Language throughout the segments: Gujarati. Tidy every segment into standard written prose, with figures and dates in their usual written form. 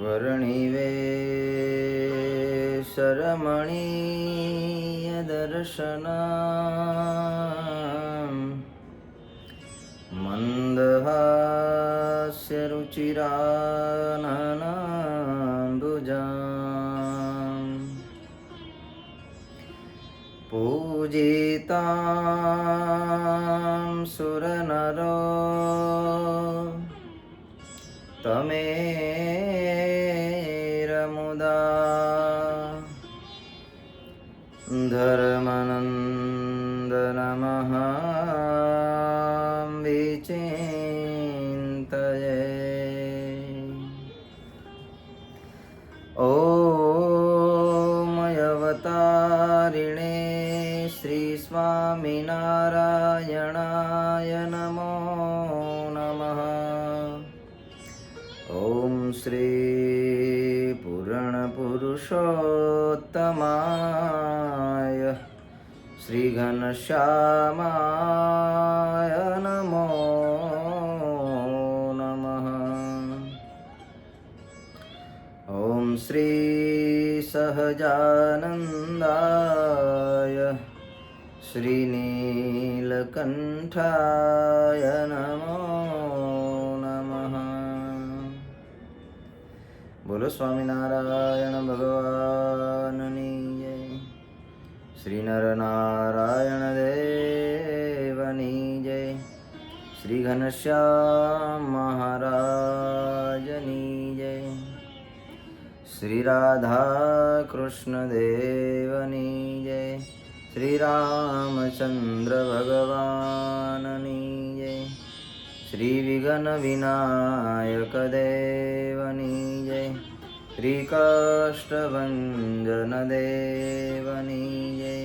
वर्णिवेशरमणीयदर्शनम् मन्दहास्यरुचिराननाम्बुजाम् पूजितां सुरनरो तमेरमुदा धर्मनन्दनमः विचिन्तये। ॐ अवतारिणे श्रीस्वामिनारायणाय नमो नमः। ॐ श्री पूर्णपुरुषोत्तमाय श्रीघनश्यामाय नमो नमः। ॐ श्री सहजानन्दाय श्रीनीलकण्ठाय नमो नमः। बोलो स्वामिनारायण भगवाननी जय। श्री नरनारायण देवनी जय। श्री घनश्याम महाराजनी जय। श्री राधा कृष्ण देवनी जय। श्री रामचंद्र भगवाननी जय। श्री विघ्न विनायक देवनी जय। श्री काष्ठभंजन देवनी जय।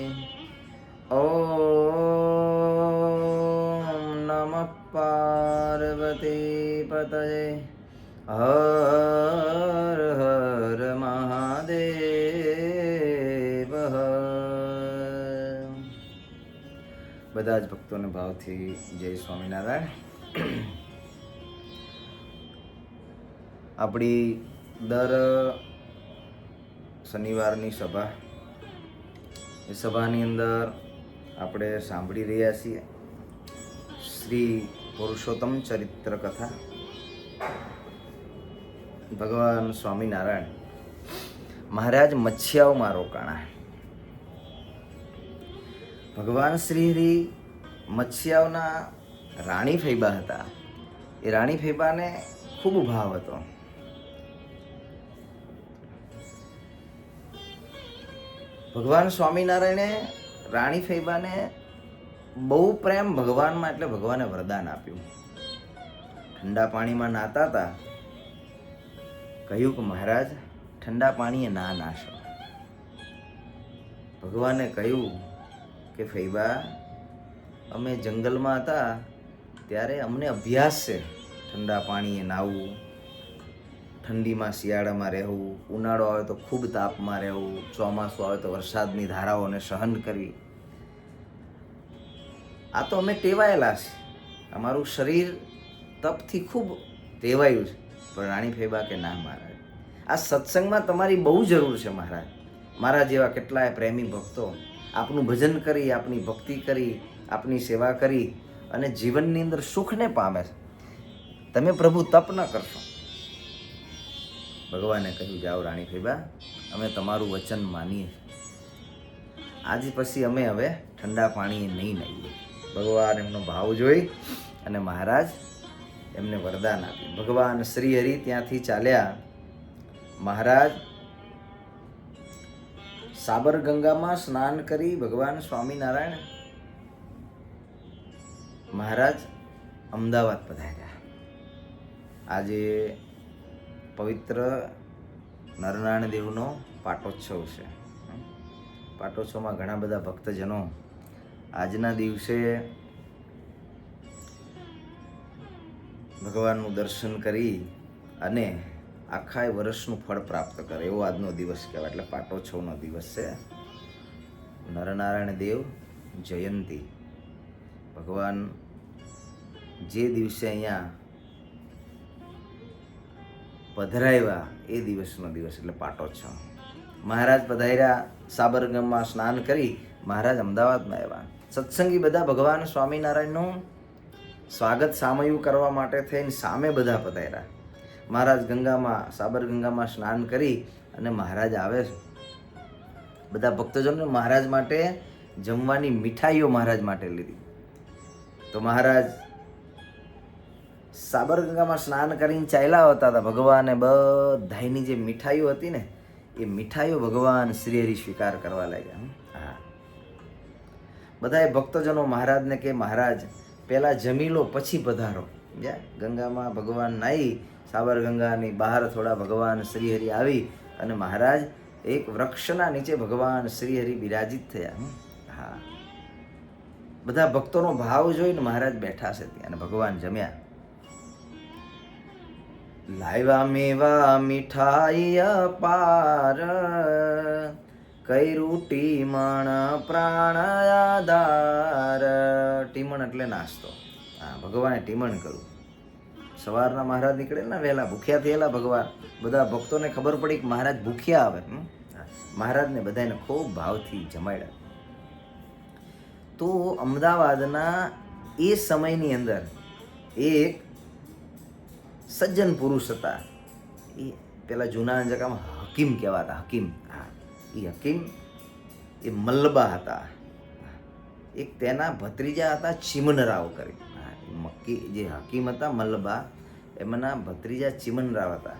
ओम नमः पार्वती पतये हर हर महादेव हर। બધા જ ભક્તોને ભાવથી જય સ્વામિનારાયણ। આપણી દર શનિવારની સભા, એ સભાની અંદર આપણે સાંભળી રહ્યા છીએ શ્રી પુરુષોત્તમ ચરિત્ર કથા। ભગવાન સ્વામિનારાયણ મહારાજ મચ્છિયાઓમાં રોકાણા। ભગવાન શ્રી હરિ મચ્છિયાઓના રાણી ફૈબા હતા। એ રાણી ફૈબાને ખૂબ ભાવ હતો। ભગવાન સ્વામિનારાયણે રાણી ફૈબાને બહુ પ્રેમ ભગવાનમાં, એટલે ભગવાને વરદાન આપ્યું। ઠંડા પાણીમાં નાતા હતા, કહ્યું કે મહારાજ ઠંડા પાણીએ ના નાશો। ભગવાને કહ્યું કે ફૈબા, અમે જંગલમાં હતા ત્યારે અમને અભ્યાસ છે ઠંડા પાણીએ નાહવું, ઠંડીમાં શિયાળામાં રહેવું, ઉનાળો આવે તો ખૂબ તાપમાં રહેવું, ચોમાસું આવે તો વરસાદની ધારાઓને સહન કરવી। આ તો અમે ટેવાયેલા છે, અમારું શરીર તપથી ખૂબ ટેવાયું છે। પણ રાણી ફૈબા કે ના મહારાજ, આ સત્સંગમાં તમારી બહુ જરૂર છે મહારાજ। મારા જેવા કેટલાય પ્રેમી ભક્તો આપનું ભજન કરી, આપની ભક્તિ કરી, આપની સેવા કરી અને જીવનની અંદર સુખને પામે છે। તમે પ્રભુ તપ ન કરશો। ભગવાને કહ્યું, જાઓ રાણી ફૈબા, અમે તમારું વચન માનીએ, આજ પછી અમે હવે ઠંડા પાણીએ નહીં નાહીએ। ભગવાન એમનો ભાવ જોઈ અને મહારાજ એમને વરદાન આપ્યું। ભગવાન શ્રી હરિ ત્યાંથી ચાલ્યા। મહારાજ સાબરગંગામાં સ્નાન કરી ભગવાન સ્વામિનારાયણ મહારાજ અમદાવાદ પધાર્યા। આજે પવિત્ર નરનારાયણ દેવનો પાટોત્સવ છે। પાટોત્સવમાં ઘણા બધા ભક્તજનો આજના દિવસે ભગવાનનું દર્શન કરી અને આખા વર્ષનું ફળ પ્રાપ્ત કરે એવો આજનો દિવસ કહેવાય। એટલે પાટોત્સવનો દિવસ છે। નરનારાયણ દેવ જયંતી, ભગવાન જે દિવસે અહીંયા પધરાવ્યા એ દિવસનો દિવસ એટલે પાટોત્સવ. મહારાજ પધાર્યા, સાબરગંગામાં સ્નાન કરી મહારાજ અમદાવાદમાં આવ્યા. સત્સંગી બધા ભગવાન સ્વામિનારાયણનું સ્વાગત સામયું કરવા માટે થઈને સામે બધા પધાર્યા. મહારાજ સાબરગંગામાં સ્નાન કરી અને મહારાજ આવે છે. બધા ભક્તજનો મહારાજ માટે જમવાની મીઠાઈઓ મહારાજ માટે લીધી. તો મહારાજ સાબરગંગામાં સ્નાન કરીને ચાલ્યા હોતા હતા. ભગવાને બધાની જે મીઠાઈઓ હતી ને એ મીઠાઈઓ ભગવાન શ્રી હરિ સ્વીકાર કરવા લાગ્યા. હા, બધાએ ભક્તજનો મહારાજને કે મહારાજ પહેલા જમી લો પછી પધારો. ગંગામાં ભગવાન નાહી સાબરગંગાની બહાર થોડા ભગવાન શ્રી હરિ આવી અને મહારાજ એક વૃક્ષના નીચે ભગવાન શ્રી હરિ બિરાજિત થયા. હા, બધા ભક્તોનો ભાવ જોઈને મહારાજ બેઠા છે ત્યાં અને ભગવાન જમ્યા. લાવ્યા મેવા મીઠાઈ અપાર, કર્યું ટીમણ પ્રાણ આધાર. ટીમણ એટલે નાસ્તો. હા, ભગવાને ટીમણ કર્યું. સવારના મહારાજ નીકળે ને વહેલા, ભૂખ્યા થયેલા ભગવાન. બધા ભક્તોને ખબર પડી કે મહારાજ ભૂખ્યા આવે. મહારાજને બધાને ખૂબ ભાવથી જમાડ્યા. તો અમદાવાદના એ સમયની અંદર એક સજ્જન પુરુષ હતા. એ પેલા જૂના જગામાં હકીમ કહેવાતા. હકીમ. હા, એ હકીમ એ મલ્લબા હતા. એક તેના ભત્રીજા હતા ચિમનરાવ કરી. જે હકીમ હતા મલ્લબા, એમના ભત્રીજા ચિમનરાવ હતા.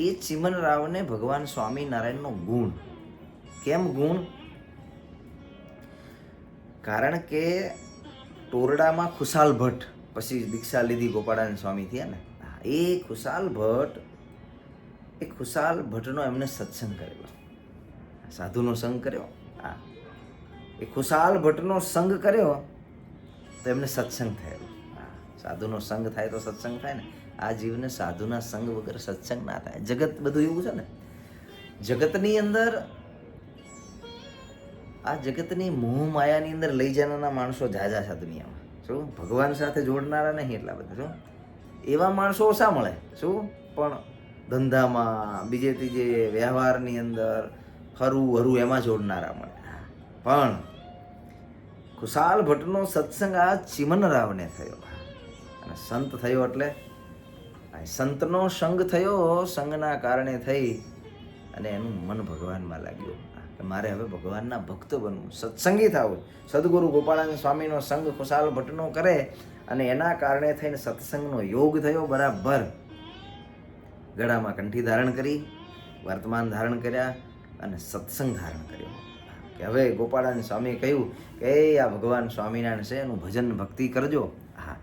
એ ચિમનરાવને ભગવાન સ્વામિનારાયણનો ગુણ. કેમ ગુણ? કારણ કે ટોરડામાં ખુશાલ ભટ્ટ પછી દીક્ષા લીધી ગોપાળાનંદ સ્વામી થયા ને, એ ખુશાલ ભટ્ટનો એમને સત્સંગ કરેલો, સાધુનો સંગ કર્યો. હા, એ ખુશાલ ભટ્ટનો સંગ કર્યો તો એમને સત્સંગ થયેલો. સાધુનો સંગ થાય તો સત્સંગ થાય ને. આ જીવને સાધુના સંગ વગર સત્સંગ ના થાય. જગત બધું એવું છે ને. જગતની અંદર, આ જગતની મોહ માયાની અંદર લઈ જનારા માણસો ઝાઝા છે દુનિયામાં. શું? ભગવાન સાથે જોડનારા નહીં એટલા બધા. શું? એવા માણસો ઓછા મળે. શું? પણ ધંધામાં, બીજે ત્રીજે વ્યવહારની અંદર હરું એમાં જોડનારા મળે. પણ ખુશાલ ભટ્ટનો સત્સંગ આ ચિમનરાવને થયો. અને સંત થયો એટલે સંતનો સંગ થયો. સંગના કારણે થઈ અને એનું મન ભગવાનમાં લાગ્યું કે મારે હવે ભગવાનના ભક્ત બનવું, સત્સંગી થવું. સદગુરુ ગોપાળાનંદ સ્વામીનો સંગ ખુશાલ ભટ્ટનો કરે અને એના કારણે થઈને સત્સંગનો યોગ થયો. બરાબર ગળામાં કંઠી ધારણ કરી, વર્તમાન ધારણ કર્યા અને સત્સંગ ધારણ કર્યો. કે હવે ગોપાળાનંદ સ્વામીએ કહ્યું કે આ ભગવાન સ્વામિનારાયણ છે, એનું ભજન ભક્તિ કરજો. હા,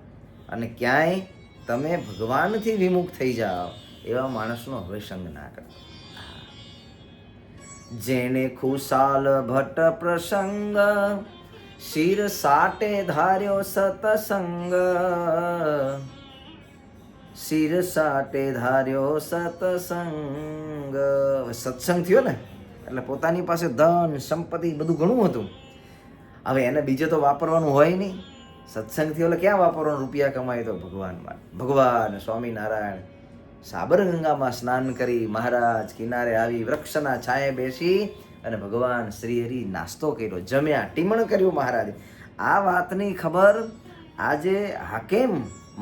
અને ક્યાંય તમે ભગવાનથી વિમુખ થઈ જાઓ એવા માણસનો હવે સંગ ના કરજો. જેને ખુશાલ ભટ્ટ પ્રસંગ, શિર સાટે ધાર્યો સતસંગ. શિર સાટે ધાર્યો સતસંગ. સત્સંગ થયો ને એટલે પોતાની પાસે ધન સંપત્તિ બધું ઘણું હતું. હવે એને બીજે તો વાપરવાનું હોય નહીં. સત્સંગ થયો એટલે ક્યાં વાપરવાનું? રૂપિયા કમાય તો ભગવાનમાં. ભગવાન સ્વામિનારાયણ સાબરગંગામાં સ્નાન કરી મહારાજ કિનારે આવી વૃક્ષના છાંયે બેસી અને ભગવાન શ્રી હરિ નાસ્તો કર્યો, જમ્યા, ટીમણ કર્યું મહારાજે. આ વાતની ખબર આજે હાકેમ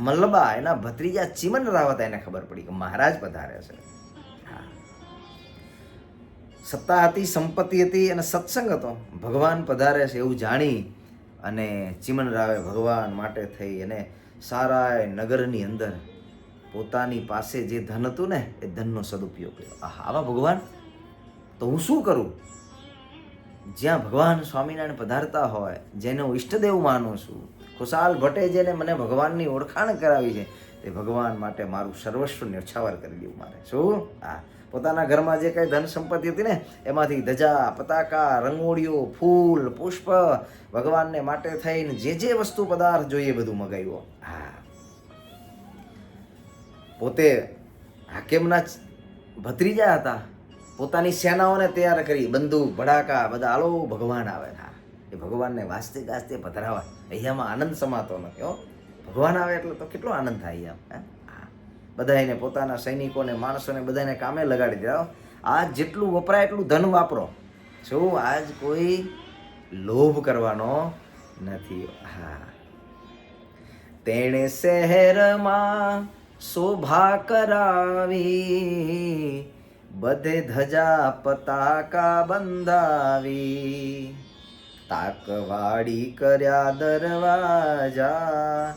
મલ્લબા એના ભત્રીજા ચિમનરાવ હતા, એને ખબર પડી કે મહારાજ પધારે છે. સત્તા હતી, સંપત્તિ હતી અને સત્સંગ હતો. ભગવાન પધારે છે એવું જાણી અને ચિમનરાવે ભગવાન માટે થઈ અને સારા નગરની અંદર પોતાની પાસે જે ધન હતું ને એ ધનનો સદુપયોગ કર્યો. આવા ભગવાન તો હું શું કરું? જ્યાં ભગવાન સ્વામિનારાયણ પધારતા હોય, જેને હું ઈષ્ટદેવ માનું છું, ખુશાલ ભટ્ટે જેને મને ભગવાનની ઓળખાણ કરાવી છે, તે ભગવાન માટે મારું સર્વસ્વ ન્યોછાવર કરી દેવું મારે. શું? પોતાના ઘરમાં જે કંઈ ધન સંપત્તિ હતી ને એમાંથી ધજા, પતાકા, રંગોળીઓ, ફૂલ, પુષ્પ ભગવાનને માટે થઈને જે વસ્તુ પદાર્થ જોઈએ બધું મગાવ્યો. પોતે હાકેમના ભત્રીજા હતા. પોતાની સેનાઓને તૈયાર કરી, બંદૂક, ભડાકા બધા આલો ભગવાન આવે. એ ભગવાનને વાસ્તે ગાસ્તે પધરાવા. અહીંયામાં આનંદ સમાતો નથી. ભગવાન આવે એટલે તો કેટલો આનંદ થાય. બધાને પોતાના સૈનિકોને માણસોને બધાને કામે લગાડી દો. આજ જેટલું વપરાય એટલું ધન વાપરો. શું આજ કોઈ લોભ કરવાનો નથી. હા, તેણે શહેરમાં શોભા કરાવી, બધે ધજા પતાકા બંધાવી, તાકવાડી કર્યા દરવાજા,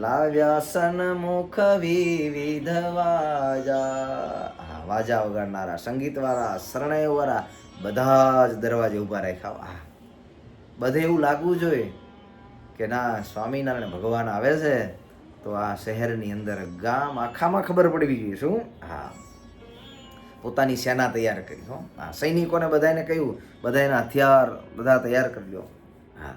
લાવ્યા સન્મુખ વિવિધ વાજા. હા, વાજા વગાડનારા, સંગીતવાળા, શરણાઈવાળા બધા જ દરવાજે ઊભા રાખ્યા. હા, બધે એવું લાગવું જોઈએ કે ના સ્વામિનારાયણ ભગવાન આવે છે તો આ શહેરની અંદર ગામ આખામાં ખબર પડવી જોઈએ. શું? હા, પોતાની સેના તૈયાર કરી. હો, હા, સૈનિકોને બધાને કહ્યું બધાના હથિયાર બધા તૈયાર કરી લો. હા,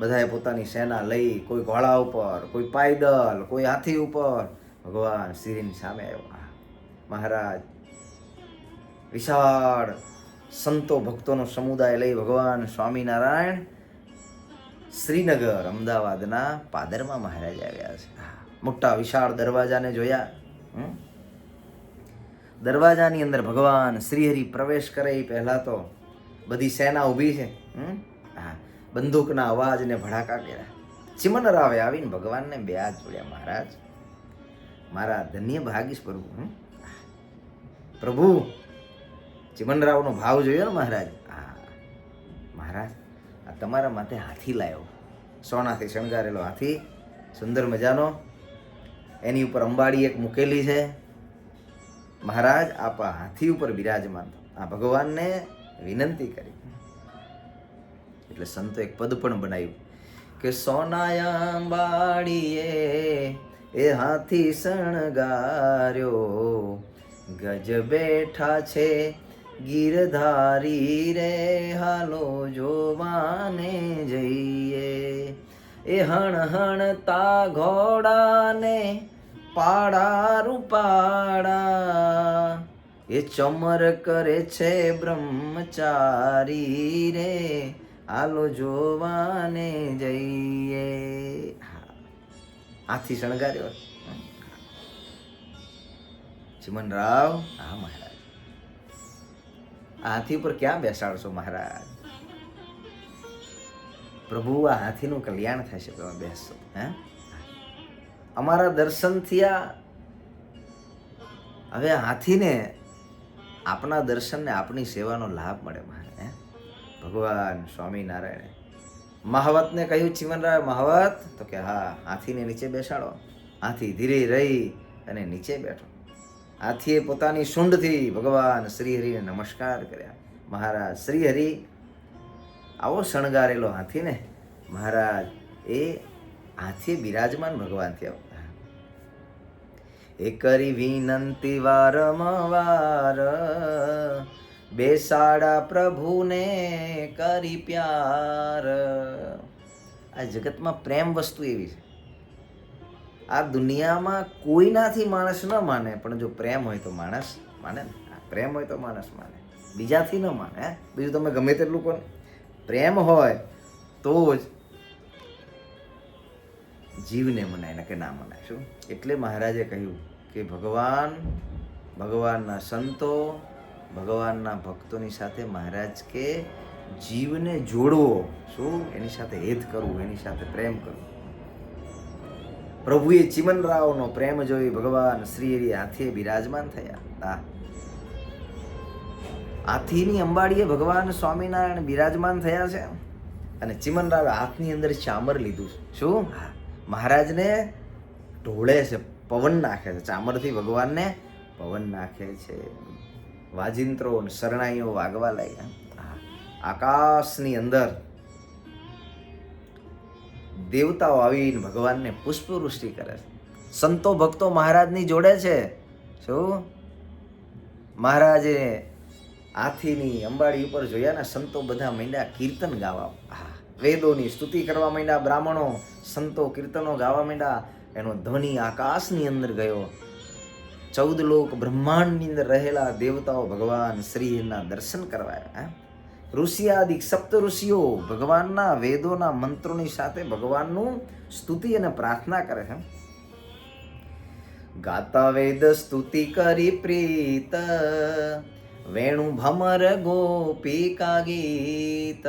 બધાએ પોતાની સેના લઈ, કોઈ ઘોડા ઉપર, કોઈ પાયદલ, કોઈ હાથી ઉપર ભગવાન શ્રીની સામે આવ્યો. હા, મહારાજ વિશાળ સંતો ભક્તોનો સમુદાય લઈ ભગવાન સ્વામિનારાયણ શ્રીનગર અમદાવાદના પાદરમાં મહારાજ આવ્યા છે. મોટા વિશાળ દરવાજાને જોયા. દરવાજાની અંદર ભગવાન શ્રીહરિ પ્રવેશ કરે એ પહેલા તો બધી સેના ઊભી છે. હા, બંદૂકના અવાજને ભડાકા કર્યા. ચિમનરાવે આવીને ભગવાનને બે હાથ જોડ્યા. મહારાજ, મારા ધન્ય ભાગીશ પ્રભુ. પ્રભુ, ચિમનરાવનો ભાવ જોયો ને મહારાજ? હા, મહારાજ આ તમારા માથે હાથી લાવ્યો, સોનાથી શણગારેલો હાથી, સુંદર મજાનો. એની ઉપર અંબાડી એક મૂકેલી છે. મહારાજ આપ આ હાથી ઉપર બિરાજમાન. આ ભગવાનને વિનંતી કરી. એટલે સંતો એક પદ પણ બનાવ્યું કે સોનાયા અંબાડીએ એ હાથી શણગાર્યો, ગજ બેઠા છે ગીરધારી રે, હાલો જોવાને જઈએ. એ હણહણતા ઘોડાને પાડા રૂપાડા, એ ચમર કરે છે બ્રહ્મચારી રે, હાલો જોવાને જઈએ. હાથી શણગાર્યો ચિમનરાવ. હા મહારાજ, આ હાથી ઉપર ક્યાં બેસાડશો મહારાજ? પ્રભુ, આ હાથીનું કલ્યાણ થશે તમે બેસશો. હે, અમારા દર્શન થયા. હવે હાથીને આપના દર્શનને આપણી સેવાનો લાભ મળે મહારાજ. ભગવાન સ્વામિનારાયણે મહાવતને કહ્યું, ચિમનરાય મહાવત, તો કે હા, હાથીને નીચે બેસાડો. હાથી ધીરે રહી અને નીચે બેઠો. હાથીએ પોતાની સૂંઢથી ભગવાન શ્રીહરિને નમસ્કાર કર્યા. મહારાજ શ્રીહરિ આવો શણગારેલો હાથીને મહારાજ એ હાથીએ બિરાજમાન ભગવાન થયા. એ કરી વિનંતી વારંવાર, બેસાડા પ્રભુને કરી પ્યાર. આ જગતમાં પ્રેમ વસ્તુ એવી છે, આ દુનિયામાં કોઈનાથી માણસ ન માને, પણ જો પ્રેમ હોય તો માણસ માને ને. પ્રેમ હોય તો માણસ માને, બીજાથી ન માને. બીજું તમે ગમે તેટલું કોને, પ્રેમ હોય તો જ જીવને મનાય, ને કે ના મનાય. શું? એટલે મહારાજે કહ્યું કે ભગવાનના સંતો, ભગવાનના ભક્તોની સાથે મહારાજ કે જીવને જોડવો. શું? એની સાથે હેત કરવું, એની સાથે પ્રેમ કરવો. પ્રભુએ ચિમનરાવનો પ્રેમ જોઈ ભગવાન શ્રી હાથીએ બિરાજમાન થયા. હાથીની અંબાડીએ ભગવાન સ્વામિનારાયણ બિરાજમાન થયા છે. અને ચિમનરાવે હાથની અંદર ચામર લીધું છે. શું? મહારાજને ઢોળે છે, પવન નાખે છે. ચામરથી ભગવાનને પવન નાખે છે. વાજિંત્રો અને શરણાઈઓ વાગવા લાગ્યા. આકાશની અંદર દેવતાઓ આવીને ભગવાનને પુષ્પવૃષ્ટિ કરે છે. સંતો ભક્તો મહારાજની જોડે છે. શું? મહારાજે હાથીની અંબાડી ઉપર જોયા ને સંતો બધા માંડ્યા કીર્તન ગાવા. વેદોની સ્તુતિ કરવા માંડ્યા. બ્રાહ્મણો સંતો કીર્તનો ગાવા માંડ્યા. એનો ધ્વનિ આકાશની અંદર ગયો. 14 લોક બ્રહ્માંડની અંદર રહેલા દેવતાઓ ભગવાન શ્રીના દર્શન કરવા આવ્યા. ઋષિયાદિક સપ્ત ઋષિઓ ભગવાનના વેદોના મંત્રોની સાથે ભગવાનનું સ્તુતિ અને પ્રાર્થના કરે છે. ગાતા વેદ સ્તુતિ કરી પ્રીત, વેણુ ભમર ગોપિકા ગીત.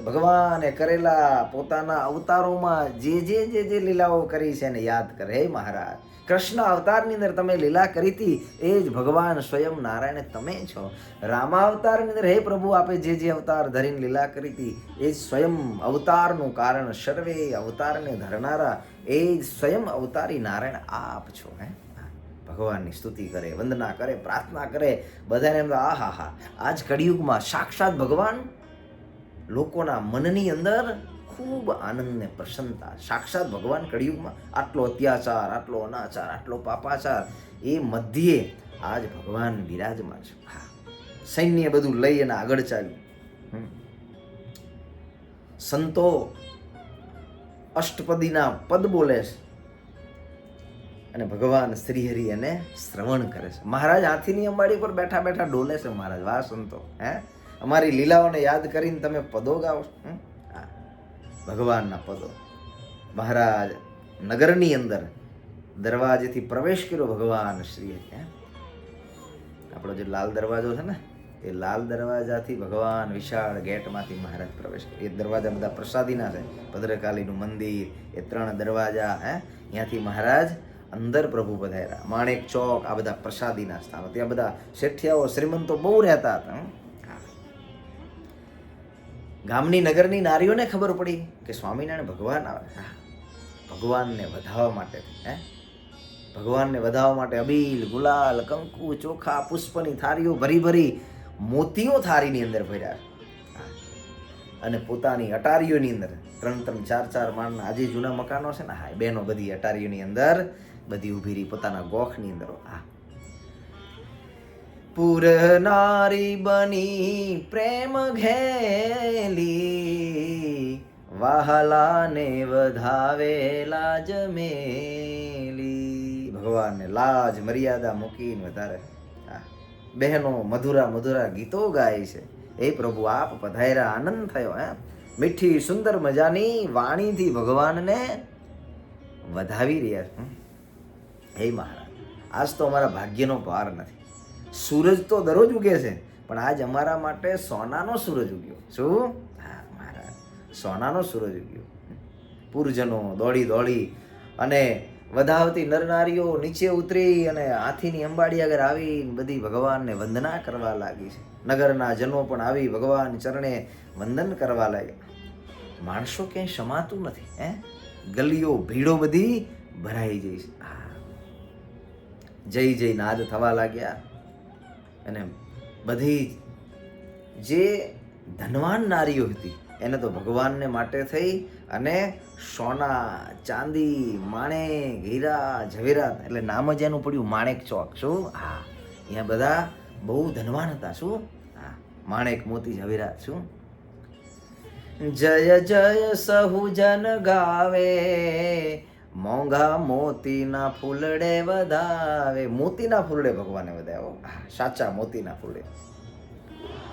ભગવાને કરેલા પોતાના અવતારોમાં જે લીલાઓ કરી છે એને યાદ કરે. હે મહારાજ, કૃષ્ણ અવતારની અંદર તમે લીલા કરી હતી એ જ ભગવાન સ્વયં નારાયણ તમે છો. રામાવતારની અંદર હે પ્રભુ આપે જે અવતાર ધરીને લીલા કરી હતી એ જ સ્વયં અવતારનું કારણ, સર્વે અવતારને ધરનારા એ જ સ્વયં અવતારી નારાયણ આપ છો. હે ભગવાનની સ્તુતિ કરે, વંદના કરે, પ્રાર્થના કરે. બધાને એમ આ હા હા, આજ કળિયુગમાં સાક્ષાત ભગવાન લોકોના મનની અંદર ખૂબ આનંદ ને પ્રસન્નતા. સાક્ષાત ભગવાન કળિયુગમાં આટલો અત્યાચાર, આટલો અનાચાર, આટલો પાપાચાર એ મધ્યે આજ ભગવાન બિરાજમાન છે. હા, સૈન્ય બધું લઈ અને આગળ ચાલ્યું. સંતો અષ્ટપદીના પદ બોલે છે અને ભગવાન શ્રીહરિ એને શ્રવણ કરે છે. મહારાજ હાથીની અંબાડી પર બેઠા બેઠા ડોલે છે. મહારાજ, વાહ સંતો, હે અમારી લીલાઓને યાદ કરીને તમે પદો ગાઓ. ભગવાનના પદો. મહારાજ નગરની અંદર દરવાજેથી પ્રવેશ કર્યો ભગવાન શ્રી હરિ. આપણો જે લાલ દરવાજો છે ને એ લાલ દરવાજાથી ભગવાન વિશાળ ગેટમાંથી મહારાજ પ્રવેશ કર્યો. એ દરવાજા બધા પ્રસાદીના છે. ભદ્રકાલીનું મંદિર, એ 3 દરવાજા, ત્યાંથી મહારાજ અંદર પ્રભુ પધાર્યા. માણેક ચોક, આ બધા પ્રસાદીના સ્થાનો. ત્યાં બધા શેઠિયાઓ, શ્રીમંતો બહુ રહેતા હતા. ગામની નગરની નારીઓને ખબર પડી કે સ્વામિનારાયણ ભગવાન આવે. ભગવાનને વધાવવા માટે, ભગવાનને વધાવવા માટે અબીલ, ગુલાલ, કંકુ, ચોખા, પુષ્પની થાળીઓ ભરી ભરી મોતીઓ થાળીની અંદર ભર્યા અને પોતાની અટારીઓની અંદર 3-3, 4-4 માળના આજે જૂના મકાનો છે ને, હા, બહેનો બધી અટારીઓની અંદર બધી ઊભી રહી પોતાના ગોખની અંદર. પુર નારી બની પ્રેમ ઘેલી, વાહલાને વધાવે લાજ મેલી. ભગવાનને લાજ મર્યાદા મૂકીને વધારે બહેનો મધુરા મધુરા ગીતો ગાય છે. એ પ્રભુ આપ પધાર્યા, આનંદ થયો. મીઠી સુંદર મજાની વાણીથી ભગવાનને વધાવી રહ્યા. હે મહારાજ, આજ તો અમારા ભાગ્યનો પાર નથી. સૂરજ તો દરરોજ ઉગે છે પણ આજ અમારા માટે સોનાનો સૂરજ ઉગ્યો. શું? હા મહારાજ, સોનાનો સૂરજ ઉગ્યો. પૂરજનો દોડી દોડી અને વધાવતી નરનારીઓ નીચે ઉતરી અને હાથીની અંબાડી આગળ આવી બધી ભગવાનને વંદના કરવા લાગી છે. નગરના જનો પણ આવી ભગવાન ચરણે વંદન કરવા લાગ્યા. માણસો ક્યાંય સમાતું નથી. ગલીઓ ભીડો બધી ભરાઈ જઈ છે. જય જય નાદ થવા લાગ્યા અને બધી જે ધનવાન નારીઓ હતી એને તો ભગવાનને માટે થઈ અને સોના, ચાંદી, માણેક, હીરા, ઝવેરાત, એટલે નામ જ એનું પડ્યું માણેક ચોક. શું? હા, અહીંયા બધા બહુ ધનવાન હતા. શું? હા, માણેક, મોતી, ઝવેરાત. શું? જય જય સહુ જન ગાવે, મોંઘા મોતીના ફૂલડે વધાવે. મોતીના ફૂલડે ભગવાને વધાવ્યો. સાચા મોતીના ફૂલડે.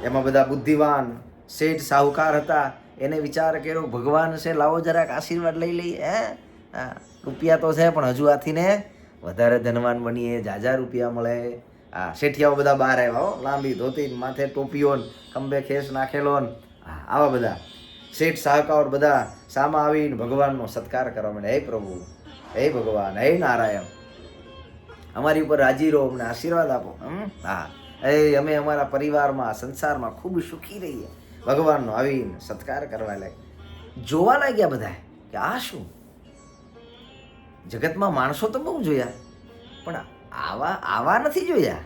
એમાં બધા બુદ્ધિવાન શેઠ સાહુકાર હતા. એને વિચાર કર્યો ભગવાન છે, લાવો જરાક આશીર્વાદ લઈ લઈએ. રૂપિયા તો છે પણ હજુ આથીને વધારે ધનવાન બનીએ, જાજા રૂપિયા મળે. શેઠિયાઓ બધા બહાર આવ્યા. લાંબી ધોતી, માથે ટોપીઓ, ખંભે ખેસ નાખેલો. આવા બધા શેઠ સાહુકાર બધા સામા આવીને ભગવાનનો સત્કાર કરવા માંડ્યા. હે પ્રભુ, હે ભગવાન, હે નારાયણ, અમારી ઉપર રાજી રહો, અમને આશીર્વાદ આપો. અમે અમારા પરિવારમાં, સંસારમાં ખૂબ સુખી રહીએ. ભગવાનનો આવીને સત્કાર કરવા લાગ્યા. જોવા લાગ્યા બધા કે આ શું? જગતમાં માણસો તો બહુ જોયા પણ આવા નથી જોયા.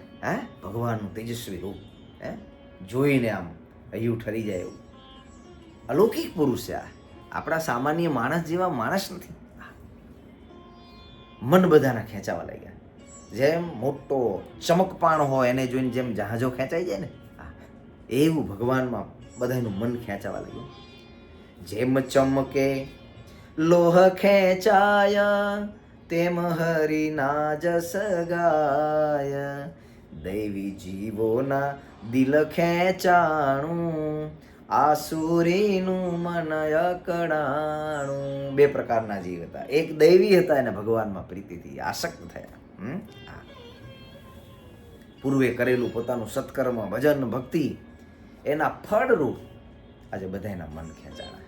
ભગવાનનું તેજસ્વી રૂપ જોઈને આમ હૈયું ઠરી જાય એવું અલૌકિક પુરુષ છે. આપણા સામાન્ય માણસ જેવા માણસ નથી. મન બધાના ખેંચાવા લાગ્યા. જેમ મોટો ચમકપાણ હોય એને જોઈને જેમ જહાજો ખેંચાઈ જાય ને, એવું ભગવાનમાં બધાનું મન ખેંચાવા લાગ્યું. જેમ ચમકે લોહ ખેંચાય, તેમ હરિના જસ ગાય. દૈવી જીવોના દિલ ખેંચાણું, આસુરીનું મન અકળાણું. 2 પ્રકારના જીવ હતા. એક દૈવી હતા, એને ભગવાનમાં પ્રીતિથી આસક્ત થયા. હા. પૂર્વે કરેલું પોતાનું સત્કર્મ ભજન ભક્તિ એના ફળરૂપ આજે બધાના મન ખેંચાણા.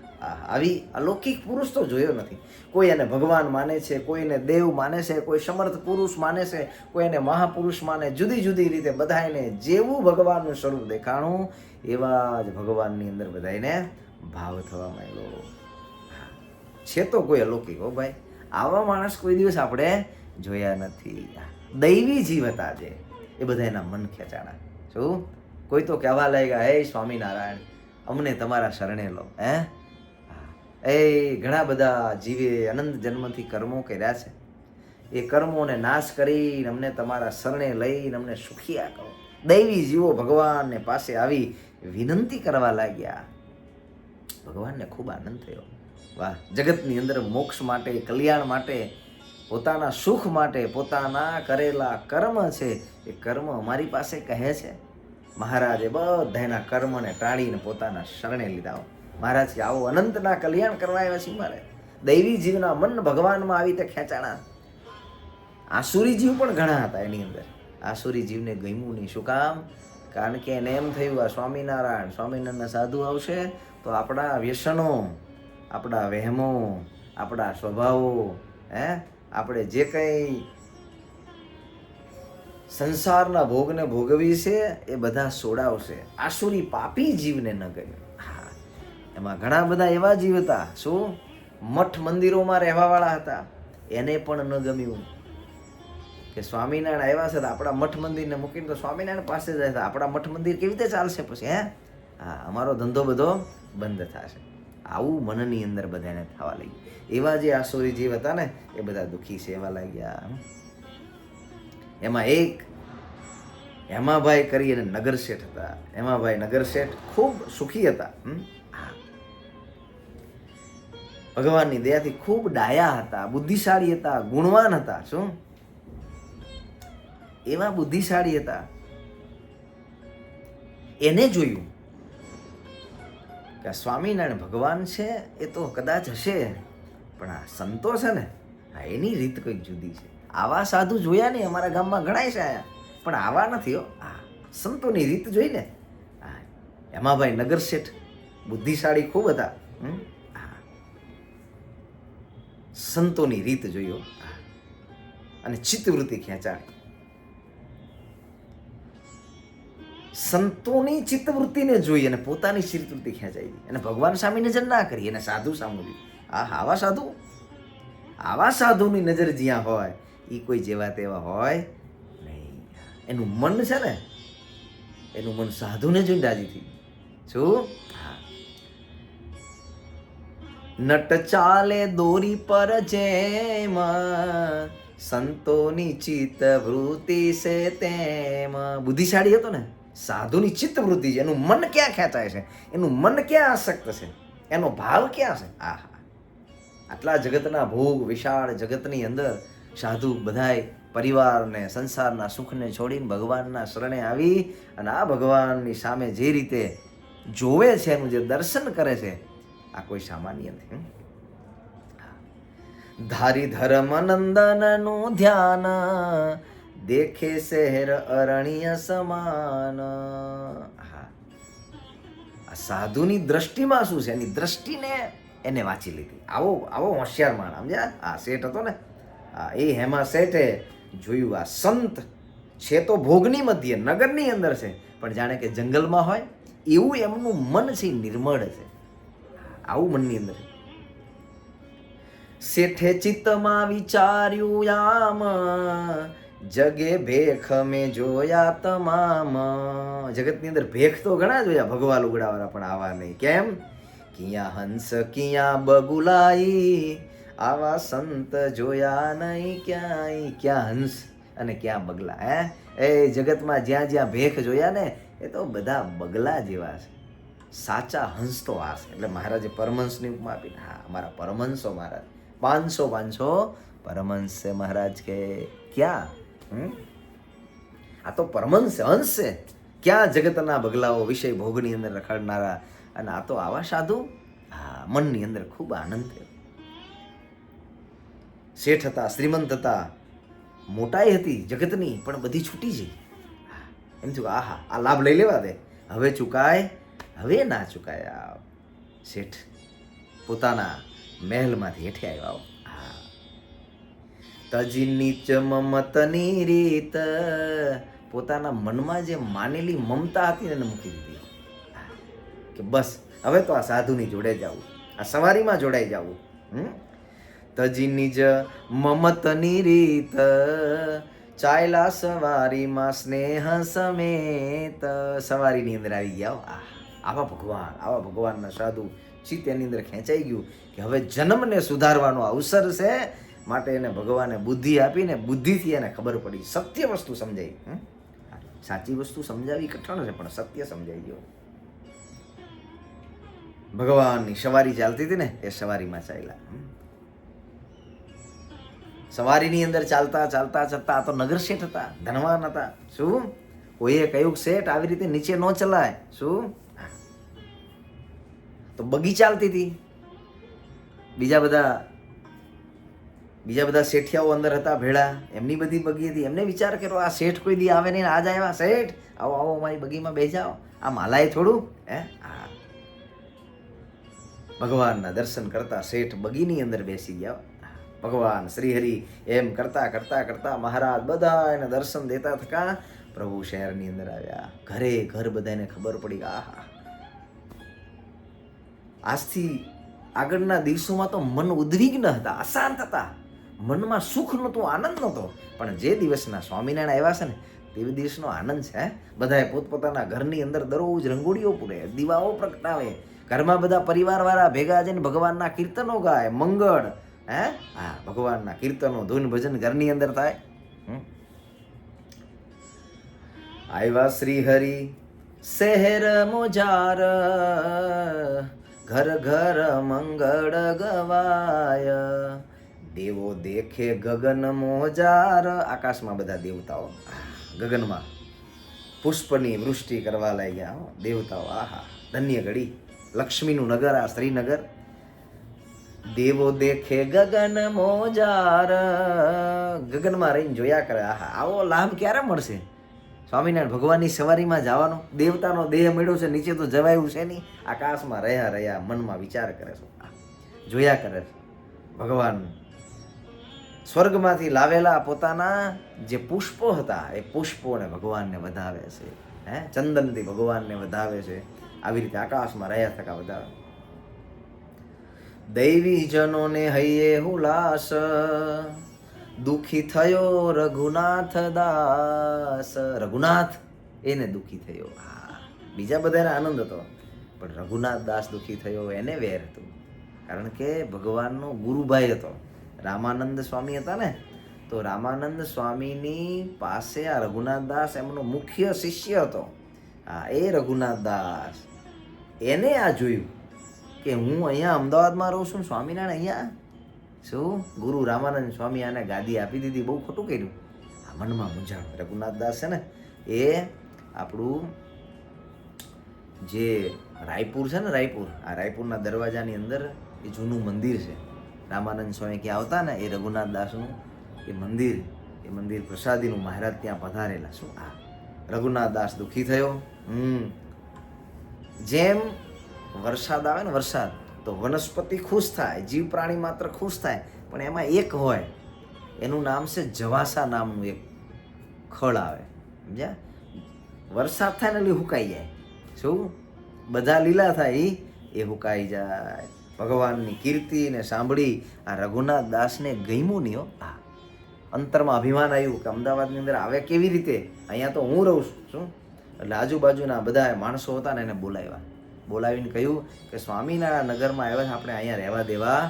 આવી અલૌકિક પુરુષ તો જોયો નથી. કોઈ એને ભગવાન માને છે, કોઈને દેવ માને છે, કોઈ સમર્થ પુરુષ માને છે, કોઈ એને મહાપુરુષ માને. જુદી જુદી રીતે બધાને જેવું ભગવાનનું સ્વરૂપ દેખાણું એવા જ ભગવાનની અંદર બધાને ભાવ થવા માંડ્યો. છે તો કોઈ અલૌકિક હો ભાઈ, આવા માણસ કોઈ દિવસ આપણે જોયા નથી. દૈવી જીવ હતા જે, એ બધા એના મન ખેંચાણા. શું કોઈ તો કહેવા લાગ્યા, હે સ્વામિનારાયણ અમને તમારા શરણે લો. એ ઘણા બધા જીવે અનંત જન્મથી કર્મો કર્યા છે, એ કર્મોને નાશ કરીને અમને તમારા શરણે લઈને અમને સુખિયા કરો. દૈવી જીવો ભગવાનને પાસે આવી વિનંતી કરવા લાગ્યા. ભગવાનને ખૂબ આનંદ થયો. વાહ, જગતની અંદર મોક્ષ માટે, કલ્યાણ માટે, પોતાના સુખ માટે પોતાના કરેલા કર્મ છે એ કર્મ અમારી પાસે કહે છે. મહારાજે બધાના કર્મને ટાળીને પોતાના શરણે લીધા. મહારાજ કે આવો અનંતના કલ્યાણ કરવા આવ્યા છે મારે. દૈવી જીવના મન ભગવાનમાં આવી તે ખેંચાણા. આસુરી જીવ પણ ઘણા હતા એની અંદર. આસુરી જીવને ગમ્યું નહીં. શું કામ? કારણ કે એને એમ થયું આ સ્વામિનારાયણ સાધુ આવશે તો આપણા વ્યસનો, આપણા વહેમો, આપણા સ્વભાવો, આપણે જે કંઈ સંસારના ભોગને ભોગવી છે એ બધા છોડાવશે. આસુરી પાપી જીવને ન ગમ્યું. હા, એમાં ઘણા બધા એવા જીવ હતા શું મઠ મંદિરોમાં રહેવાવાળા હતા, એને પણ ન ગમ્યું કે સ્વામિનારાયણ આવ્યા છે તો આપણા મઠ મંદિરને મૂકીને તો સ્વામિનારાયણ પાસે જ હતા. આપણા મઠ મંદિર કેવી રીતે ચાલશે પછી? હા, અમારો ધંધો બધો બંધ થશે. આવું મનની અંદર બધાને થવા લાગ્યું. એવા જે આસુરી જીવ હતા ને એ બધા દુઃખી સેવા લાગ્યા. એમાં એક હેમાભાઈ કરી અને નગરશેઠ હતા. હેમાભાઈ નગરશેઠ ખૂબ સુખી હતા. ભગવાનની દયાથી ખૂબ ડાયા હતા, બુદ્ધિશાળી હતા, ગુણવાન હતા. શું એવા બુદ્ધિશાળી હતા. એને જોયું કે સ્વામિનારાયણ ભગવાન છે એ તો કદાચ હશે, પણ આ સંતો છે ને એની રીત કંઈક જુદી છે. આવા સાધુ જોયા નહીં, અમારા ગામમાં ઘણાય છે આયા, પણ આવા નથી હો. સંતોની રીત જોઈને હેમાભાઈ નગરશેઠ બુદ્ધિશાળી ખૂબ હતા. સંતોની રીત જોયો અને ચિત્તવૃત્તિ ખેંચાણી. સંતોની ચિત્તવૃત્તિને જોઈ અને પોતાની ચિત્તવૃત્તિ ખેંચાઈ ગઈ અને ભગવાન સામે નજર ના કરી અને સાધુ સામું જોઈ. આવા સાધુની નજર જ્યાં હોય એ કોઈ જેવા તેવા હોય નહીં. એનું મન છે ને, એનું મન સાધુને જોઈને રાજી થઈ. શું નટ ચાલે દોરી પર જેમ સંતોની ચિત્ત વૃત્તિ છે તેમ. બુદ્ધિશાળી હતો ને, સાધુની ચિત્ત વૃત્તિ છે. એનું મન ક્યાં ખેંચાય છે, એનું મન ક્યાં આસક્ત છે, એનો ભાવ ક્યાં છે. આટલા જગતના ભોગ, વિશાળ જગતની અંદર સાધુ બધાય પરિવારને સંસારના સુખને છોડીને ભગવાનના શરણે આવી અને આ ભગવાનની સામે જે રીતે જોવે છે, એનું જે દર્શન કરે છે, આ કોઈ સામાન્ય નથી. ધારી ધર્મ નંદનનું ધ્યાન દેખે શહેર અરણ્ય સમાન. આ સાધુની દ્રષ્ટિમાં શું છે, એની દ્રષ્ટિને એને વાંચી લીધી. આવો હોશિયાર માણસ સમજ્યા. આ શેઠ હતો ને, એ હેમા શેઠે જોયું આ સંત છે તો ભોગની મધ્ય નગરની અંદર છે, પણ જાણે કે જંગલમાં હોય એવું એમનું મન છે, નિર્મળ છે. આવું મનની અંદર શેઠે ચિત્તમાં વિચાર્યું આમ જગે ભેખ મેં જોયા તમામ. જગતની અંદર ભેખ તો ઘણા જોયા, ભગવા લુગડાવાળા, પણ આવા નહીં. કેમ? કિયા હંસ કિયા બગુલાઈ, આવા સંત જોયા નહીં ક્યાંય. ક્યાં હંસ અને ક્યાં બગલા. એ જગતમાં જ્યાં જ્યાં ભેખ જોયા ને એ તો બધા બગલા જેવા છે. સાચા હંસ તો આ છે. એટલે મહારાજે પરમહંસની ઉપમા આપી. અમારા પરમહંસો મહારાજ 500 પરમહંસ છે મહારાજ કે ક્યાં. આ તો પરમહંસ છે, હંસ છે. ક્યાં જગતના બગલાઓ વિષય ભોગની અંદર રખડનારા. અને આ તો આવા સાધુ. મનની અંદર ખૂબ આનંદ થયો. શેઠ હતા, શ્રીમંત હતા, મોટાઈ હતી જગતની પણ બધી છૂટી જઈ. એમ થયું આહા આ લાભ લઈ લેવા દે, હવે ચૂકાય હવે ના ચૂકાય. શેઠ પોતાના મહેલમાંથી હેઠે આવ્યા. તજી નીચ મમતની રીત, પોતાના મનમાં જે માનેલી મમતા હતી એને મૂકી દીધી કે બસ હવે તો આ સાધુની જોડે જવું, આ સવારીમાં જોડાઈ જવું. તજી નિજ મમતની રીત, ચાયલા સવારીમાં સ્નેહ સમેત. સવારીની અંદર આવી ગયા. આવા ભગવાનના સાધુ ચિત્ત એની અંદર ખેંચાઈ ગયું કે હવે જન્મને સુધારવાનો અવસર છે, માટે એને ભગવાને બુદ્ધિ આપીને બુદ્ધિથી એને ખબર પડી, સત્ય વસ્તુ સમજાઈ. સાચી વસ્તુ સમજાવી કઠણ છે પણ સત્ય સમજાઈ ગયો. ભગવાનની સવારી ચાલતી હતી ને એ સવારીમાં ચાલ્યા. સવારીની અંદર ચાલતા ચાલતા ચાલતા, આ તો નગર શેઠ હતા, ધનવાન હતા. શું કોઈએ કહ્યું શેઠ આવી રીતે નીચે ન ચલાય. શું તો બગી ચાલતી હતી. બીજા બધા શેઠિયાઓ અંદર હતા ભેળા, એમની બધી બગી હતી. એમને વિચાર કર્યો આ શેઠ કોઈ દી આવે નહીં, આજ આવ્યા. શેઠ આવો આવો અમારી બગીમાં બેસી જાઓ, આ માલાએ થોડું. ભગવાનના દર્શન કરતા શેઠ બગીની અંદર બેસી ગયા. ભગવાન શ્રીહરિ એમ કરતા કરતા કરતા મહારાજ બધા એને દર્શન દેતા થકા પ્રભુ શહેરની અંદર આવ્યા. ઘરે ઘર બધાને ખબર પડી. આહા, આજથી આગળના દિવસોમાં તો મન ઉદ્વિગ્ન હતા, અશાંત હતા, મનમાં સુખ નહોતું, આનંદ નહોતો. પણ જે દિવસના સ્વામિનારાયણ આવ્યા છે ને તે દિવસનો આનંદ છે. બધાએ પોતપોતાના ઘરની અંદર દરરોજ રંગોળીઓ પૂરે, દીવાઓ પ્રગટાવે, ઘરમાં બધા પરિવારવાળા ભેગા જઈને ભગવાનના કીર્તનો ગાય, મંગળ. ભગવાનના કીર્તનો ધૂન ભજન ઘરની અંદર થાય. આવ્યા શ્રી હરિ શહેર મોજાર, ઘર ઘર મંગળ ગવાય. દેવો દેખે ગગન મોજાર, આકાશમાં બધા દેવતાઓ ગગનમાં પુષ્પની વૃષ્ટિ કરવા લાગ્યા. દેવતાઓ આહા ધન્ય ઘડી, લક્ષ્મીનું નગર આ શ્રીનગર. દેવો દેખે ગગન મોજાર, ગગનમાં રહીને જોયા કરે. આહા આવો લાભ ક્યારે મળશે? સ્વામિનારાયણ ભગવાનની સવારીમાં જવાનો, દેવતાનો દેહ મળ્યો છે, નીચે તો જવાયું છે નહીં. આકાશમાં રહ્યા મનમાં વિચાર કરે છે, જોયા કરે છે. ભગવાન સ્વર્ગમાંથી લાવેલા પોતાના જે પુષ્પો હતા એ પુષ્પોને ભગવાનને વધાવે છે. ચંદનથી ભગવાનને વધાવે છે. આવી રીતે આકાશમાં રહ્યા થકા વધાવે. દૈવી જનોને હૈયે હુલાસ, દુઃખી થયો રઘુનાથ દાસ. રઘુનાથ એને દુઃખી થયો. બીજા બધાને આનંદ હતો પણ રઘુનાથ દાસ દુઃખી થયો, એને વેર હતું. કારણ કે ભગવાનનો ગુરુભાઈ હતો, રામાનંદ સ્વામી હતા ને. તો રામાનંદ સ્વામીની પાસે આ રઘુનાથ દાસ એમનો મુખ્ય શિષ્ય હતો. એ રઘુનાથ દાસ એને આ જોયું કે હું અહીંયા અમદાવાદમાં રહું છું, સ્વામિનારાયણ અહીંયા. શું ગુરુ રામાનંદ સ્વામી આને ગાદી આપી દીધી, બહુ ખોટું કર્યું. મનમાં મૂંઝાણ. રઘુનાથ દાસ છે ને એ આપણું જે રાયપુર છે ને, આ રાયપુરના દરવાજાની અંદર એ જૂનું મંદિર છે. રામાનંદ સ્વામી ક્યાં આવતા ને એ રઘુનાથ દાસનું એ મંદિર પ્રસાદીનું મહારાજ ત્યાં પધારેલા. શું રઘુનાથ દાસ દુઃખી થયો. જેમ વરસાદ આવે ને, વરસાદ તો વનસ્પતિ ખુશ થાય, જીવ પ્રાણી માત્ર ખુશ થાય, પણ એમાં એક હોય, એનું નામ છે જવાસા નામનું એક ખળ આવે. સમજ્યા? વરસાદ થાય ને એટલે હુકાઈ જાય. શું બધા લીલા થાય એ હુકાઈ જાય. ભગવાનની કીર્તિને સાંભળી આ રઘુનાથ દાસને ગમ્યું નહીં. અંતરમાં અભિમાન આવ્યું કે અમદાવાદની અંદર આવે કેવી રીતે, અહીંયા તો હું રહું છું. શું એટલે આજુબાજુના બધા માણસો હતા ને એને બોલાવીને કહ્યું કે સ્વામિનારાયણ નગરમાં આવ્યા, આપણે અહીંયા રહેવા દેવા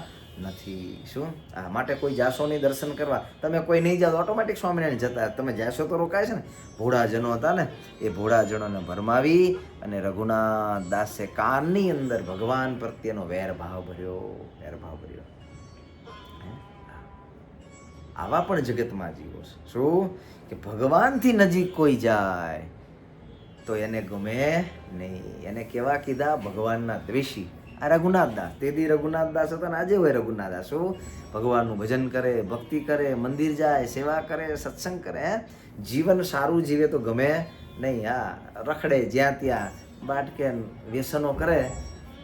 નથી. શું માટે કોઈ જાશો નહીં દર્શન કરવા, તમે કોઈ નહીં જાઓ ઓટોમેટિક સ્વામિનારાયણ જતા, તમે જાશો તો રોકાય છે ને. ભોળાજનો હતા ને એ ભોળાજનોને ભરમાવી અને રઘુનાથ દાસે કાનની અંદર ભગવાન પ્રત્યેનો વેરભાવ ભર્યો. આવા પણ જગતમાં જીવો છે. શું કે ભગવાનથી નજીક કોઈ જાય તો એને ગમે નહીં. એને કેવા કીધા? ભગવાનના દ્વેષી. આ રઘુનાથ દાસ, તે દી રઘુનાથ દાસ હતા ને આજે હોય રઘુનાથ દાસ. શું ભગવાનનું ભજન કરે, ભક્તિ કરે, મંદિર જાય, સેવા કરે, સત્સંગ કરે, જીવન સારું જીવે તો ગમે નહીં. હા, રખડે જ્યાં ત્યાં બાટકે વ્યસનો કરે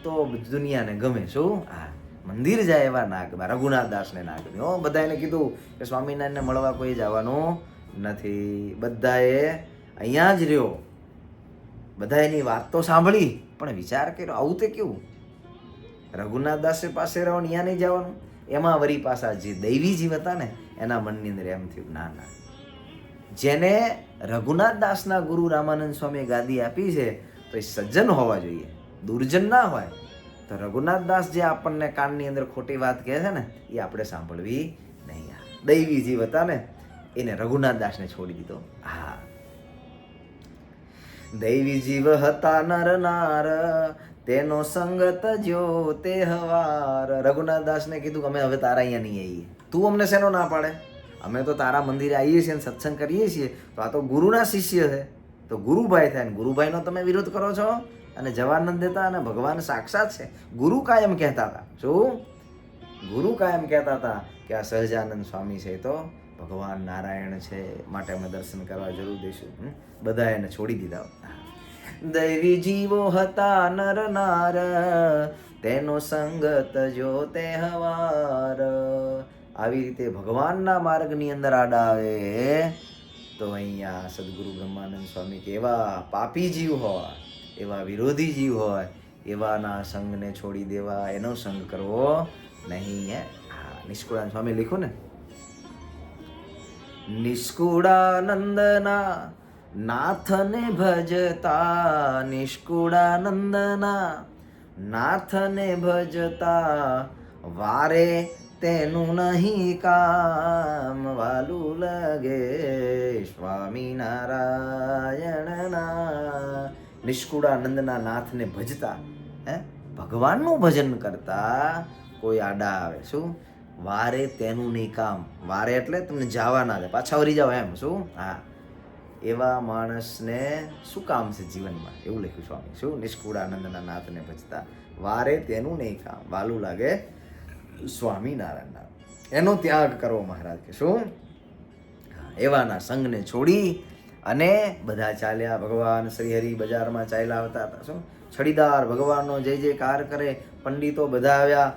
તો દુનિયાને ગમે. શું? હા, મંદિર જાય એવા ના ગમે. રઘુનાથ દાસને ના ગમે. બધાને કીધું કે સ્વામિનારાયણને મળવા કોઈ જવાનું નથી, બધાએ અહીંયા જ રહ્યો. બધા એની વાત તો સાંભળી પણ વિચાર કર્યો આવું તે કેવું, રઘુનાથ દાસે પાસે રહો ને અહીંયા નહીં જવાનું. એમાં વરી પાછા જે દૈવી જીવ હતા ને એના મનની અંદર એમ થયું ના ના, જેને રઘુનાથ દાસના ગુરુ રામાનંદ સ્વામીએ ગાદી આપી છે તો એ સજ્જન હોવા જોઈએ, દુર્જન ના હોય. તો રઘુનાથ દાસ જે આપણને કાનની અંદર ખોટી વાત કહે છે ને એ આપણે સાંભળવી નહીં. દૈવી જીવ હતા ને એને રઘુનાથ દાસને છોડી દીધો. હા, દૈવી જીવ હતા નર નાર, તેનો સંગત જો તે હવાર. રઘુનાથ દાસને કીધું કે અમે હવે તારા અહીંયા નહીં આવીએ, તું અમને શેનો ના પાડે, અમે તો તારા મંદિરે આવીએ છીએ ને સત્સંગ કરીએ છીએ, તો આ તો ગુરુના શિષ્ય છે, તો ગુરુભાઈ થાય ને ગુરુભાઈનો તમે વિરોધ કરો છો અને જવા નથી દેતા. અને ભગવાન સાક્ષાત છે. ગુરુ કાયમ કહેતા હતા, શું? ગુરુ કાયમ કહેતા હતા કે આ સહજાનંદ સ્વામી છે તો ભગવાન નારાયણ છે, માટે અમે દર્શન કરવા જરૂર દઈશું. બધા એને છોડી દીધા. દૈવી જીવો હતા નર નાર, તેનો સંગત જો તે હવાર. આવી રીતે ભગવાનના માર્ગની અંદર આડા આવે તો અહીંયા સદગુરુ બ્રહ્માનંદ સ્વામી કે એવા પાપી જીવ હોય, એવા વિરોધી જીવ હોય, એવાના સંગને છોડી દેવા, એનો સંગ કરવો નહીં. હા, નિષ્કુળાનંદ સ્વામી લખ્યું ને, નિષ્કુળાનંદના નાથને ભજતા, નિષ્કુળાનંદના નાથને ભજતા, વારે તેનું નહીં કામ, વાલું લગે સ્વામિનારાયણના. નિષ્કુળાનંદના નાથને ભજતા, ભગવાનનું ભજન કરતા કોઈ આડા આવે, શું? વારે તેનું નહીં કામ. વારે એટલે તમને જવા ના દે, પાછા વળી જાવ એમ. શું? હા, એવા માણસને શું કામ છે જીવનમાં, એવું લખ્યું સ્વામી. શું? નિષ્કુળાનંદના નાથને ભજતા, વારે તેનું નહીં કામ, વાલું લાગે સ્વામિનારાયણના. એનો ત્યાગ કરવો મહારાજ કે શું? એવાના સંઘને છોડી અને બધા ચાલ્યા. ભગવાન શ્રી હરિ બજારમાં ચાલ્યા આવતા હતા. શું? છડીદાર ભગવાનનો જય જયકાર કરે, પંડિતો બધા આવ્યા.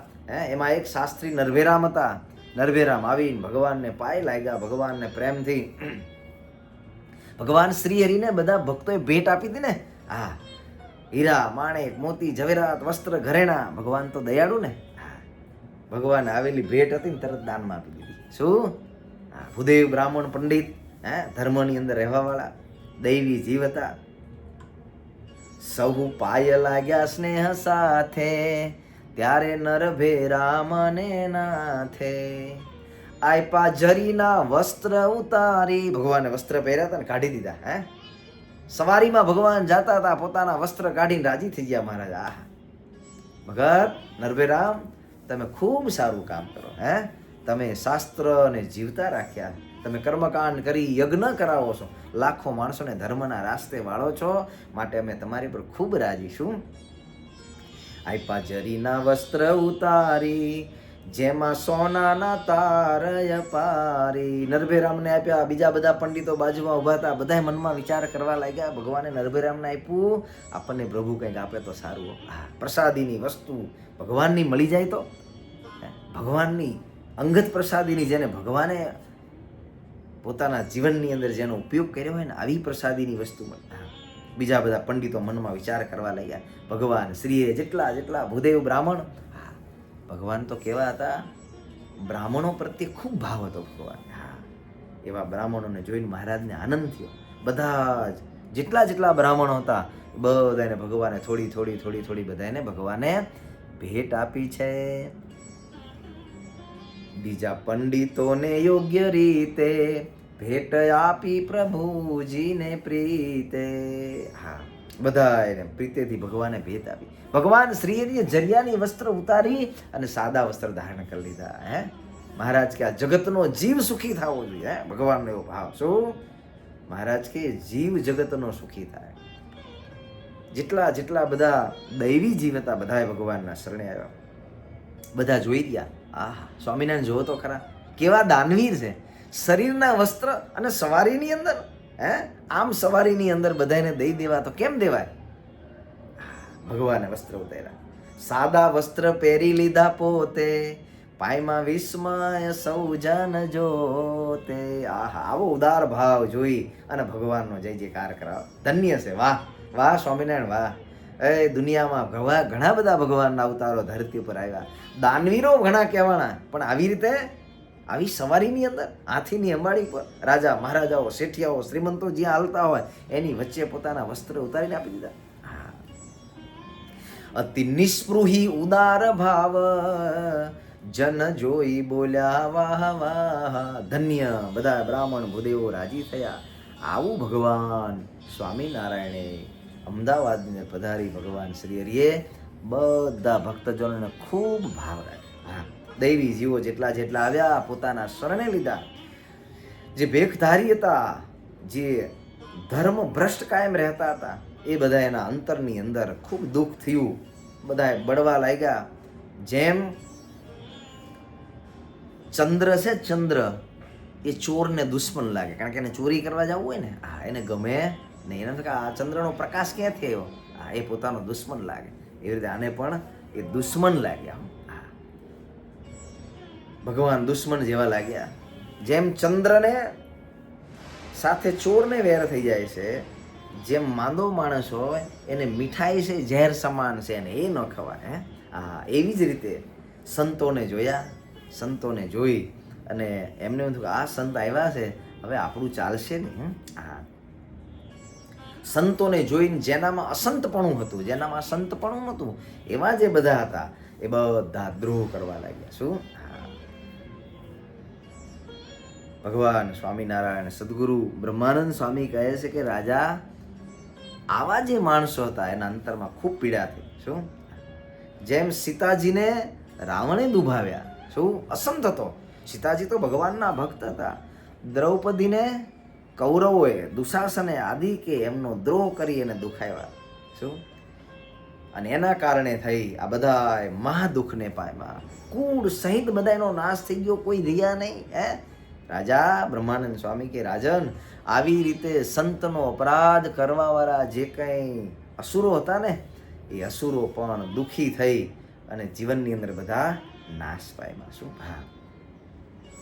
એમાં એક શાસ્ત્રી નરભેરામ હતા. નરભેરામ આવીને ભગવાનને પાય લાગ્યા. ભગવાનને પ્રેમથી ભગવાન શ્રી હરિને બધા ભક્તોએ ભેટ આપી હતી ને. હા, હીરા, માણેક, મોતી, ઝવેરાત, વસ્ત્ર, ઘરેણા. ભગવાન તો દયાળુ ને. ભગવાન આવેલી ભેટ હતી ને તરત દાનમાં આપી દીધી. શું? ભૂદેવ બ્રાહ્મણ પંડિત, ધર્મની અંદર રહેવાવાળા દૈવી જીવ હતા. સૌ પાય લાગ્યા સ્નેહ સાથે, ત્યારે નરભેરામને નાથે. આયપા જરીના વસ્ત્ર ઉતારી. ભગવાને વસ્ત્ર પહેર્યા હતા ને કાઢી દીધા. સવારીમાં ભગવાન જાતા હતા, પોતાના વસ્ત્ર કાઢીને રાજી થઈ ગયા. મહારાજ, આહ ભગત નરભેરામ, તમે ખૂબ સારું કામ કરો. તમે શાસ્ત્રને જીવતા રાખ્યા, તમે કર્મકાંડ કરી યજ્ઞ કરાવો છો, લાખો માણસોને ધર્મના રાસ્તે વાળો છો, માટે અમે તમારી પર ખૂબ રાજી. શું? આયપા જરીના વસ્ત્ર ઉતારી, જેમાં સોનાના તારય પારી. નરભેરામને આપ્યા. બીજા બધા પંડિતો બાજુમાં ઊભા હતા. બધા મનમાં વિચાર કરવા લાગ્યા, ભગવાને નરભેરામને આપ્યું, આપણને પ્રભુ કંઈક આપે તો સારું. પ્રસાદીની વસ્તુ ભગવાનની મળી જાય તો, ભગવાનની અંગત પ્રસાદીની, જેને ભગવાને પોતાના જીવનની અંદર જેનો ઉપયોગ કર્યો હોય ને, આવી પ્રસાદીની વસ્તુ મળે. બીજા બધા પંડિતો મનમાં વિચાર કરવા લાગ્યા. ભગવાન શ્રીએ જેટલા ભૂદેવ બ્રાહ્મણ, ભગવાન તો કેવા હતા, બ્રાહ્મણો પ્રત્યે ખૂબ ભાવ હતો ભગવાન. એવા બ્રાહ્મણોને જોઈને મહારાજને આનંદ થયો. બધા જ જેટલા બ્રાહ્મણો હતા બધાને ભગવાને થોડી બધાને ભગવાને ભેટ આપી છે. બીજા પંડિતોને યોગ્ય રીતે ભેટ આપી પ્રભુજીને પ્રીતે. હા, બધા એને પ્રીતેથી ભગવાને ભેટ આપી. ભગવાન શ્રીએ જરિયાની વસ્ત્ર ઉતારી અને સાદા વસ્ત્ર ધારણ કરી લીધા. મહારાજ કે આ જગતનો જીવ સુખી થવો જોઈએ. ભગવાનનો એવો ભાવ. શું? મહારાજ કે જીવ જગતનો સુખી થાય. જેટલા જેટલા બધા દૈવી જીવ હતા બધાએ ભગવાનના શરણે આવ્યા. બધા જોઈ રહ્યા, આહા સ્વામિનારાયણ જોવો તો ખરા કેવા દાનવીર છે. શરીરના વસ્ત્ર અને સવારીની અંદર, આમ સવારીની અંદર બધાને દઈ દેવા તો કેમ દેવાય? ભગવાને વસ્ત્ર ઉતાર્યા, સાદા વસ્ત્ર પહેરી લીધા પોતે, પાયમાં વિસ્મય સૌ જન જોતે. આહા આવો ઉદાર ભાવ જોઈ અને ભગવાનનો જય જયકાર કરાવો. ધન્ય છે. વાહ વાહ સ્વામિનારાયણ વાહ. એ દુનિયામાં ઘણા બધા ભગવાનના અવતારો ધરતી ઉપર આવ્યા, દાનવીરો ઘણા કહેવાના, પણ આવી રીતે આવી સવારીની અંદર હાથીની અંબાડી પર રાજા મહારાજાઓ શેઠિયાઓ શ્રીમંતો જ્યાં હાલતા હોય એની વચ્ચે પોતાના વસ્ત્ર ઉતારીને આપી દીધા. અતિ નિસ્પૃહી ઉદાર ભાવ, જન જોઈ બોલ્યા વાહ વાહ. ધન્ય, બધા બ્રાહ્મણ ભૂદેવો રાજી થયા. આવું ભગવાન સ્વામિનારાયણે અમદાવાદની અંદર પધારી ભગવાન શ્રી હરિએ બધા ભક્તજનોને ખૂબ ભાવ રાખ્યો. દૈવી જીવો જેટલા જેટલા આવ્યા પોતાના શરણે લીધા. જે ભેખધારી હતા, જે ધર્મ ભ્રષ્ટ કાયમ રહેતા હતા, એ બધા એના અંતરની અંદર ખૂબ દુઃખ થયું. બધાએ બળવા લાગ્યા. જેમ ચંદ્ર છે, ચંદ્ર એ ચોરને દુશ્મન લાગે, કારણ કે એને ચોરી કરવા જવું હોય ને, એને ગમે નહીં. એને આ ચંદ્રનો પ્રકાશ ક્યાંથી આવ્યો, એ પોતાનો દુશ્મન લાગે. એવી રીતે આને પણ એ દુશ્મન લાગ્યા. ભગવાન દુશ્મન જેવા લાગ્યા. જેમ ચંદ્રને સાથે ચોરને વેર થઈ જાય છે, જેમ માંદો માણસ હોય એને મીઠાઈ છે ઝેર સમાન છે અને એ ન ખવાય. એવી જ રીતે સંતોને જોયા. સંતોને જોઈ અને એમને એમ થયું કે આ સંત આવ્યા છે, હવે આપણું ચાલશે ને. સંતોને જોઈને જેનામાં અસંતપણું હતું, જેનામાં સંતપણું નહોતું, એવા જે બધા હતા એ બધા દ્રોહ કરવા લાગ્યા. શું? ભગવાન સ્વામિનારાયણ સદગુરુ બ્રહ્માનંદ સ્વામી કહે છે કે રાજા, આવા જે માણસો હતા એના અંતરમાં ખૂબ પીડા થઈ. શું? જેમ સીતાજીને રાવણે દુભાવ્યા. શું? અસંત હતો. સીતાજી તો ભગવાનના ભક્ત હતા. દ્રૌપદીને કૌરવોએ, દુશાસને આદિ કે એમનો દ્રોહ કરી એને દુખાવ્યા. શું? અને એના કારણે થઈ આ બધા મહાદુઃખને પામ્યા. કુળ સહિત બધાનો નાશ થઈ ગયો, કોઈ રહ્યા નહીં. રાજા બ્રહ્માનંદ સ્વામી કે રાજન, આવી રીતે સંતનો અપરાધ કરવાવાળા જે કંઈ અસુરો હતા ને, એ અસુરો પણ દુઃખી થઈ અને જીવનની અંદર બધા નાશ પામ્યા. શું?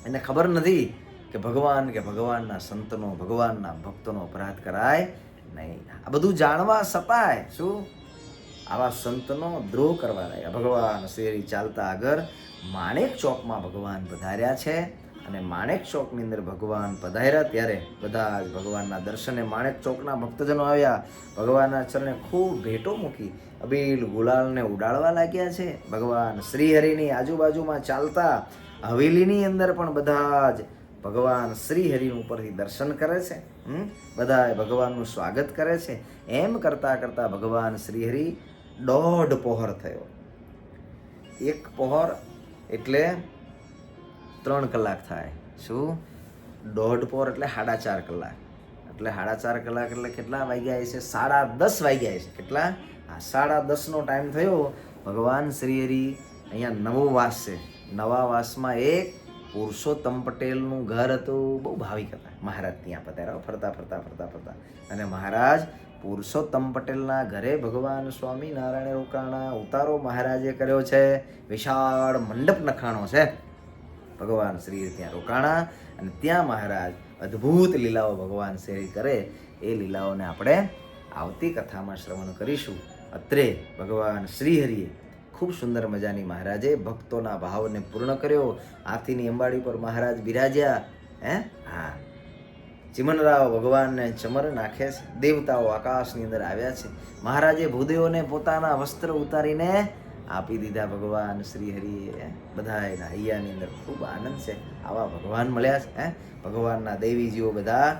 એને ખબર નથી કે ભગવાનના સંતનો, ભગવાનના ભક્તોનો અપરાધ કરાય નહીં. આ બધું જાણવા છતાંય શું આવા સંતનો દ્રોહ કરવા લાગ્યા. ભગવાન શ્રી ચાલતા આગળ માણેક ચોકમાં ભગવાન પધાર્યા છે. અને માણેક ચોકની અંદર ભગવાન પધાર્યા ત્યારે બધા જ ભગવાનના દર્શને માણેક ચોકના ભક્તજનો આવ્યા. ભગવાનના ચરણે ખૂબ ભેટો મૂકી અબીલ ગુલાલને ઉડાડવા લાગ્યા છે. ભગવાન શ્રીહરિની આજુબાજુમાં ચાલતા હવેલીની અંદર પણ બધા જ ભગવાન શ્રીહરિનું ઉપરથી દર્શન કરે છે. બધા ભગવાનનું સ્વાગત કરે છે. એમ કરતાં કરતાં ભગવાન શ્રીહરિ 1.5 પહોર થયો. 1 પહોર એટલે 3 કલાક થાય. શું? 1.5 પહોર એટલે 4.5 કલાક. એટલે 4.5 કલાક એટલે કેટલા વાગ્યા છે? 10:30 વાગ્યા છે. કેટલા? 10:30નો ટાઈમ થયો. ભગવાન શ્રીહરિ અહીંયા નવો વાસ છે. નવા વાસમાં એક પુરુષોત્તમ પટેલનું ઘર હતું. બહુ ભાવિક હતા. મહારાજ ત્યાં પધાર્યા ફરતા. અને મહારાજ પુરુષોત્તમ પટેલના ઘરે ભગવાન સ્વામિનારાયણે રોકાણા. ઉતારો મહારાજે કર્યો છે. વિશાળ મંડપ નખાણો છે. ભગવાન શ્રી ત્યાં રોકાણા અને ત્યાં મહારાજ અદ્ભુત લીલાઓ ભગવાન શ્રી કરે. એ લીલાઓને આપણે આવતી કથામાં શ્રવણ કરીશું. અત્રે ભગવાન શ્રીહરિએ ખૂબ સુંદર મજાની મહારાજે ભક્તોના ભાવને પૂર્ણ કર્યો. હાથીની અંબાડી પર મહારાજ બિરાજ્યા. ચિમનરાવ ભગવાનને ચમર નાખે છે. દેવતાઓ આકાશની અંદર આવ્યા છે. મહારાજે ભૂદેવોને પોતાના વસ્ત્ર ઉતારીને આપી દીધા. ભગવાન શ્રીહરિએ બધાના હૈયાની અંદર ખૂબ આનંદ છે. આવા ભગવાન મળ્યા છે. ભગવાનના દેવીજીઓ બધા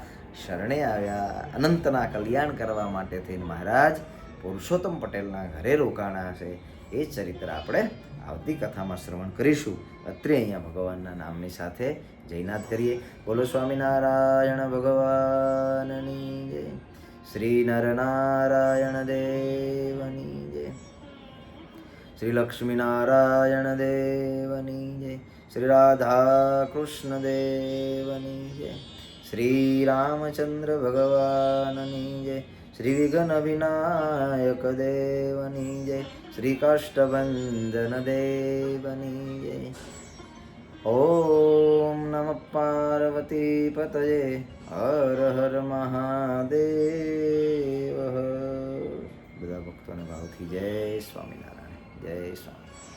શરણે આવ્યા. અનંતના કલ્યાણ કરવા માટે થઈને મહારાજ પુરુષોત્તમ પટેલના ઘરે રોકાણા છે. એ ચરિત્ર આપણે આવતી કથામાં શ્રવણ કરીશું. અત્રે અહીંયા ભગવાનના નામની સાથે જયનાથ કરીએ. બોલો સ્વામિનારાયણ ભગવાનની જય. શ્રી નરનારાયણ દેવની જય. શ્રી લક્ષ્મીનારાયણ દેવની જય. શ્રી રાધા કૃષ્ણ દેવની જય. શ્રી રામચંદ્ર ભગવાનની જય. શ્રી વિઘ્ન વિનાયક દેવની જય. શ્રી કાષ્ટભંજન દેવની જય. ઓમ નમઃ પાર્વતી પતયે હર હર મહાદેવ. બધા ભક્તોને ભાવથી જય સ્વામિનારાયણ. જય સ્વામી.